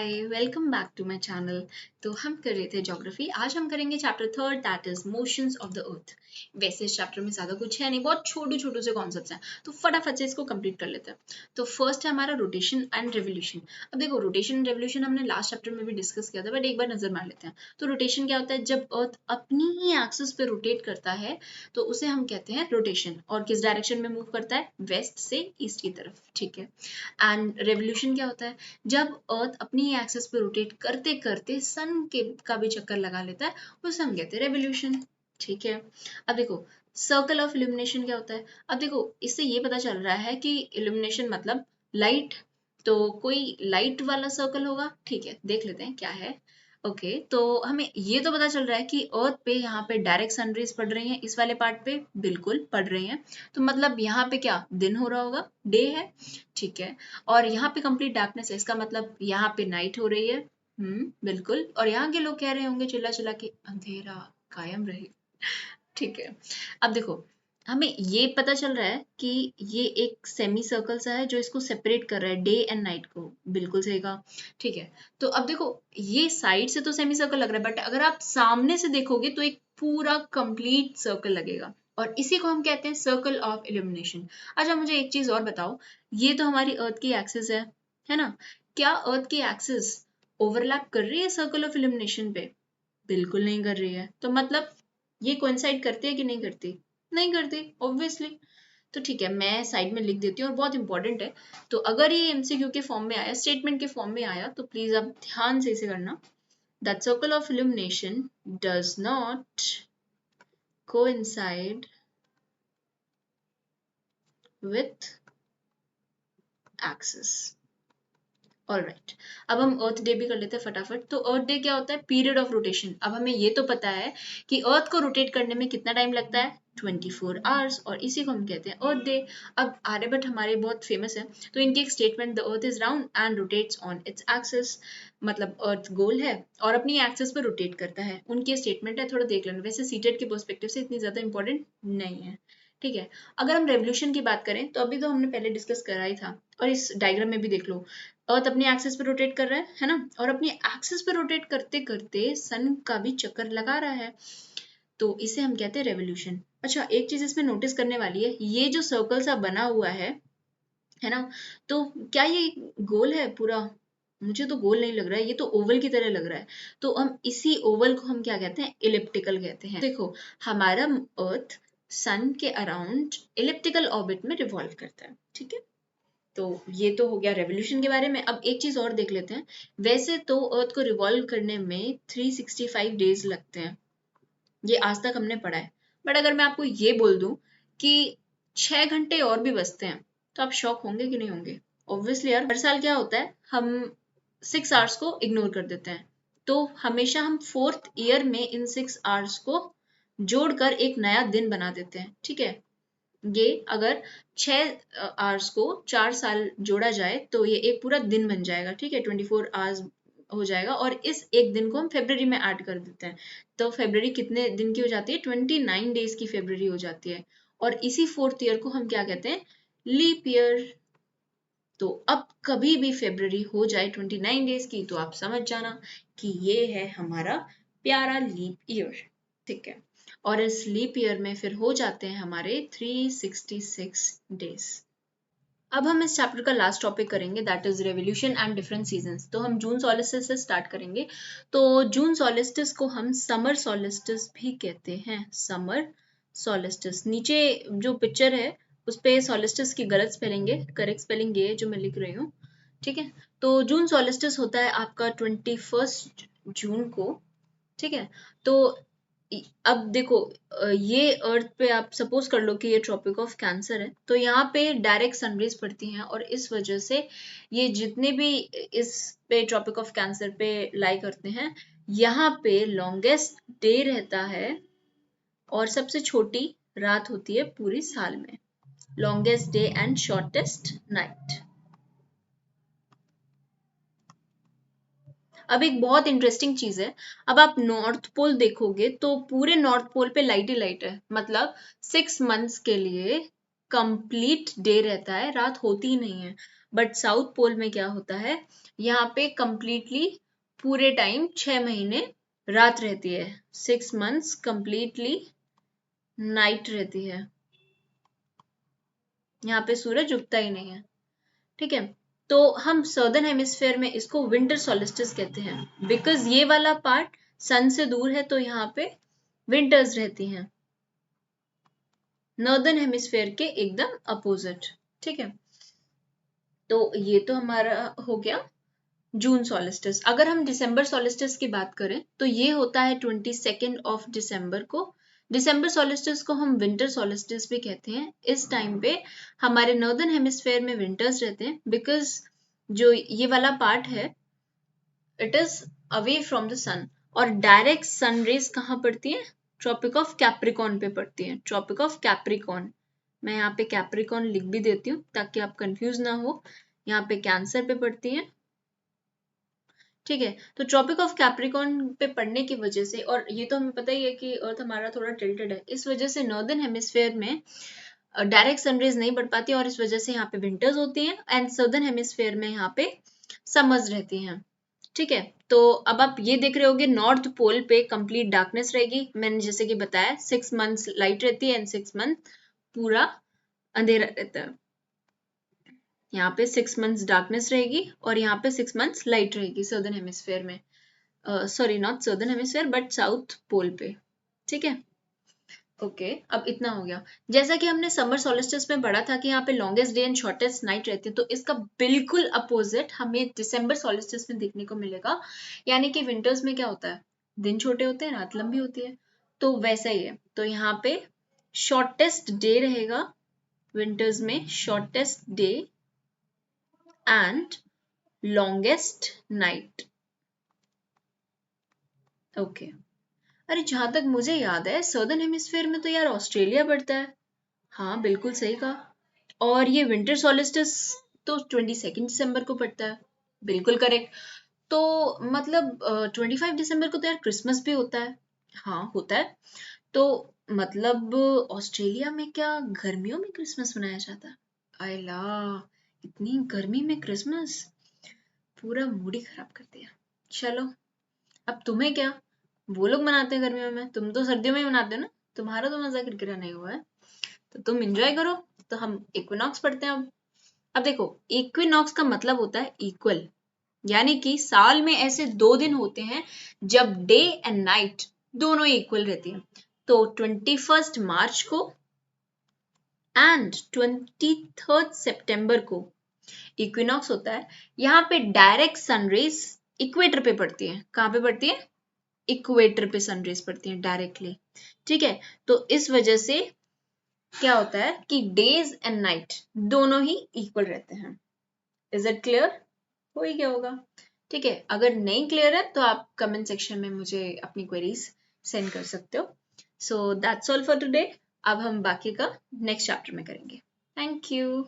Hi welcome back to my channel. तो हम कर रहे थे ज्योग्राफी। आज हम करेंगे chapter third that is motions of the earth. वैसे इस चैप्टर में ज्यादा कुछ है नहीं, बहुत छोटे छोटे से कॉन्सेप्ट्स हैं, तो फटाफट से इसको कंप्लीट कर लेते हैं। तो फर्स्ट है हमारा रोटेशन एंड रेवोल्यूशन। अब देखो रोटेशन एंड रेवोल्यूशन हमने लास्ट चैप्टर में भी डिस्कस किया था, बट एक बार नजर मार लेते हैं। तो रोटेशन क्या होता है? जब अर्थ अपनी ही एक्सिस पे रोटेट करता है तो उसे हम कहते हैं रोटेशन। और किस डायरेक्शन में मूव करता है? वेस्ट से ईस्ट की तरफ, ठीक है। एंड रेवोल्यूशन क्या होता है? जब अर्थ अपनी एक्सिस पे रोटेट करते करते सन के का भी चक्कर लगा लेता है, उसे हम कहते हैं रेवोल्यूशन, ठीक है। अब देखो सर्कल ऑफ इल्यूमिनेशन क्या होता है? अब देखो इससे ये पता चल रहा है कि इल्यूमिनेशन मतलब लाइट, तो कोई लाइट वाला सर्कल होगा, ठीक है। देख लेते हैं क्या है। ओके तो हमें ये तो पता चल रहा है कि अर्थ पे यहाँ पे डायरेक्ट सनरेज पड़ रही हैं, इस वाले पार्ट पे बिल्कुल पड़ रही हैं, तो मतलब यहाँ पे क्या दिन हो रहा होगा, डे है, ठीक है। और यहाँ पे कंप्लीट डार्कनेस है, इसका मतलब यहाँ पे नाइट हो रही है, बिल्कुल। और यहाँ के लोग कह रहे होंगे चिल्ला चिल्ला के अंधेरा कायम रहे, ठीक है। अब देखो हमें ये पता चल रहा है कि ये एक सेमी सर्कल सा है जो इसको सेपरेट कर रहा है डे एंड नाइट को, बिल्कुल सही कहा, ठीक है। तो अब देखो ये साइड से तो सेमी सर्कल लग रहा है, बट अगर आप सामने से देखोगे तो एक पूरा कंप्लीट सर्कल लगेगा, और इसी को हम कहते हैं सर्कल ऑफ इल्यूमिनेशन। अच्छा मुझे एक चीज और बताओ, ये तो हमारी अर्थ की एक्सिस है ना? क्या अर्थ की एक्सिस ओवरलैप कर रही है सर्कल ऑफ इल्यूमिनेशन पे? बिल्कुल नहीं कर रही है, तो मतलब ये कोइंसाइड करती है कि नहीं करती? नहीं करती ऑब्वियसली। तो ठीक है, मैं साइड में लिख देती हूँ, और बहुत इंपॉर्टेंट है। तो अगर ये एमसीक्यू के फॉर्म में आया, स्टेटमेंट के फॉर्म में आया, तो प्लीज आप ध्यान से इसे करना। That circle of illumination does not coincide with axis। Alright, अब हम अर्थ डे भी कर लेते हैं फटाफट। तो अर्थ डे क्या होता है? Period of rotation. अब हमें ये तो पता है कि अर्थ को रोटेट करने में कितना टाइम लगता है? 24 आवर्स, और इसी को हम कहते हैं अर्थ डे। अब आर्यभट्ट हमारे बहुत फेमस है, तो इनकी एक statement, the earth is round and rotates on its axis, मतलब अर्थ गोल है और अपनी एक्सिस पर रोटेट करता है, उनकी स्टेटमेंट है, थोड़ा देख लेना। वैसे सीटेट के पर्सपेक्टिव से इतनी ज्यादा इंपॉर्टेंट नहीं है, ठीक है। अगर हम रेवोल्यूशन की बात करें तो अभी तो हमने पहले डिस्कस करा ही था, और इस डायग्राम में भी देख लो, अर्थ अपनी एक्सिस पे रोटेट कर रहा है ना, और अपनी एक्सिस पे रोटेट करते करते सन का भी चक्कर लगा रहा है, तो इसे हम कहते हैं रेवोल्यूशन। अच्छा एक चीज इसमें नोटिस करने वाली है, ये जो सर्कल सा बना हुआ है ना, तो क्या ये गोल है पूरा? मुझे तो गोल नहीं लग रहा है, ये तो ओवल की तरह लग रहा है। तो हम इसी ओवल को हम क्या कहते हैं? इलिप्टिकल कहते हैं। देखो हमारा अर्थ सन के अराउंड इलिप्टिकल ऑर्बिट में रिवॉल्व करता है, ठीक है। तो ये तो हो गया रेवोल्यूशन के बारे में। अब एक चीज और देख लेते हैं। वैसे तो अर्थ को रिवॉल्व करने में 365 डेज लगते हैं, ये आज तक हमने पढ़ा है। बट अगर मैं आपको ये बोल दूं कि 6 घंटे और भी बचते हैं, तो आप शॉक होंगे कि नहीं होंगे? ऑब्वियसली यार, हर साल क्या होता है, हम 6 आवर्स को इग्नोर कर देते हैं, तो हमेशा हम 4th ईयर में इन 6 आवर्स को जोड़कर एक नया दिन बना देते हैं, ठीक है। ये अगर 6 आवर्स को 4 साल जोड़ा जाए तो ये एक पूरा दिन बन जाएगा, ठीक है। 24 आवर्स हो जाएगा, और इस एक दिन को हम फेब्रवरी में ऐड कर देते हैं, तो फेब्रवरी कितने दिन की हो जाती है? 29 डेज की फेब्रवरी हो जाती है, और इसी 4th ईयर को हम क्या कहते हैं? Leap year. तो अब कभी भी फेब्रवरी हो जाए 29 डेज की, तो आप समझ जाना कि ये है हमारा प्यारा लीप ईयर, ठीक है। और इस लीप ईयर में फिर हो जाते हैं हमारे 366 डेज। अब हम इस चैप्टर का लास्ट टॉपिक करेंगे, that is revolution and different seasons. तो हम जून सॉलिस्टिस से स्टार्ट करेंगे। तो जून सॉलिस्टिस को हम समर सॉलिस्टिस भी कहते हैं, समर सॉलिस्टिस। नीचे जो पिक्चर है उस पे सॉलिस्टिस की गलत स्पेलिंग है, करेक्ट स्पेलिंग ये है जो मैं लिख रही हूँ, ठीक है। तो जून सॉलिस्टिस होता है आपका 21 जून को, ठीक है। तो अब देखो ये अर्थ पे आप सपोज कर लो कि ये ट्रॉपिक ऑफ कैंसर है, तो यहाँ पे डायरेक्ट सनरेज पड़ती हैं, और इस वजह से ये जितने भी इस पे ट्रॉपिक ऑफ कैंसर पे लाई करते हैं, यहाँ पे लॉन्गेस्ट डे रहता है और सबसे छोटी रात होती है पूरी साल में। Longest day and shortest night. अब एक बहुत इंटरेस्टिंग चीज है, अब आप नॉर्थ पोल देखोगे तो पूरे नॉर्थ पोल पे लाइट ही लाइट है, मतलब 6 मंथ्स के लिए कंप्लीट डे रहता है, रात होती ही नहीं है। बट साउथ पोल में क्या होता है, यहाँ पे कंप्लीटली पूरे टाइम 6 महीने रात रहती है, 6 months कंप्लीटली नाइट रहती है, यहाँ पे सूरज उगता ही नहीं है। ठीक है, तो हम सर्दर्न हेमिस्फेयर में इसको विंटर सोलिस्टिस कहते हैं, बिकॉज ये वाला पार्ट सन से दूर है, तो यहाँ पे विंटर्स रहती हैं, नॉर्दर्न हेमिस्फेयर के एकदम अपोजिट। ठीक है, तो ये तो हमारा हो गया जून सोलिस्टिस। अगर हम दिसंबर सोलिस्टिस की बात करें तो ये होता है 22 दिसंबर को। दिसंबर सोलिस्टिस को हम विंटर सोलिस्टिस भी कहते हैं। इस टाइम पे हमारे नॉर्दर्न हेमिस्फेयर में विंटर्स रहते हैं, बिकॉज जो ये वाला पार्ट है it is away from the sun, और डायरेक्ट सन रेज कहाँ पड़ती है, ट्रॉपिक ऑफ कैप्रिकॉन पे पड़ती है, ट्रॉपिक ऑफ कैप्रिकॉन। मैं यहाँ पे कैप्रिकॉन लिख भी देती हूँ ताकि आप कंफ्यूज ना हो, यहाँ पे कैंसर पे पड़ती है। ठीक है, तो ट्रॉपिक ऑफ कैप्रिकॉन पे पड़ने की वजह से, और ये तो हमें पता ही है कि अर्थ हमारा थोड़ा टिल्टेड है, इस वजह से नॉर्दर्न हेमिस्फेयर में डायरेक्ट सनरेज नहीं बढ़ पाती, और इस वजह से यहाँ पे विंटर्स होती हैं, एंड सदर्न हेमिस्फेयर में यहाँ पे समर्स रहती हैं। ठीक है, तो अब आप ये देख रहे होगे नॉर्थ पोल पे कंप्लीट डार्कनेस रहेगी, मैंने जैसे कि बताया 6 months लाइट रहती है एंड 6 month पूरा अंधेरा रहता है। यहाँ पे 6 months डार्कनेस रहेगी और यहाँ पे 6 months लाइट रहेगी सर्दर्न हेमिस्फेयर में, sorry not southern hemisphere but south pole पे। ठीक है, ओके अब इतना हो गया। जैसा कि हमने समर सोलिस्टिस में पढ़ा था कि यहाँ पे longest day and shortest night रहती है, तो इसका बिल्कुल अपोजिट हमें दिसंबर सोलिस्टिस में देखने को मिलेगा। यानी कि विंटर्स में क्या होता है, दिन छोटे होते हैं, रात लंबी होती है, तो वैसा ही है। तो यहाँ पे शॉर्टेस्ट डे रहेगा विंटर्स में, shortest day and longest night. Okay, अरे जहां तक मुझे याद है सर्दर्न हेमिस्फेयर में तो यार ऑस्ट्रेलिया पड़ता है। हाँ बिल्कुल सही कहा, और ये विंटर सोलिस्टिस तो 22 दिसंबर को पड़ता है, बिल्कुल करेक्ट। तो मतलब 25 दिसंबर को तो यार क्रिसमस भी होता है। हाँ होता है, तो मतलब ऑस्ट्रेलिया में क्या गर्मियों में क्रिसमस मनाया जाता है? आयला, इतनी गर्मी में क्रिसमस, पूरा मूड ही खराब कर दिया। चलो अब तुम्हें क्या, वो लोग मनाते हैं गर्मियों में, तुम तो सर्दियों में ही मनाते हो ना, तुम्हारा तो मजा किरकिरा नहीं हुआ है, तो तुम एंजॉय करो। तो हम इक्विनॉक्स पढ़ते हैं अब देखो इक्विनॉक्स का मतलब होता है इक्वल, यानी कि साल में ऐसे 2 दिन होते हैं जब डे एंड नाइट दोनों इक्वल रहती है। तो 21 मार्च को एंड 23 सितंबर को इक्विनॉक्स होता है। यहाँ पे डायरेक्ट सनरेज इक्वेटर पे पड़ती है। कहाँ पे पड़ती है? इक्वेटर पे सनरेज पड़ती है डायरेक्टली। ठीक है, तो इस वजह से क्या होता है कि डेज एंड नाइट दोनों ही इक्वल रहते हैं। Is it clear? हो ही गया होगा। ठीक है, अगर नहीं क्लियर है तो आप कमेंट सेक्शन में मुझे अपनी क्वेरीज सेंड कर सकते हो। So that's all for today. अब हम बाकी का नेक्स्ट चैप्टर में करेंगे। Thank you.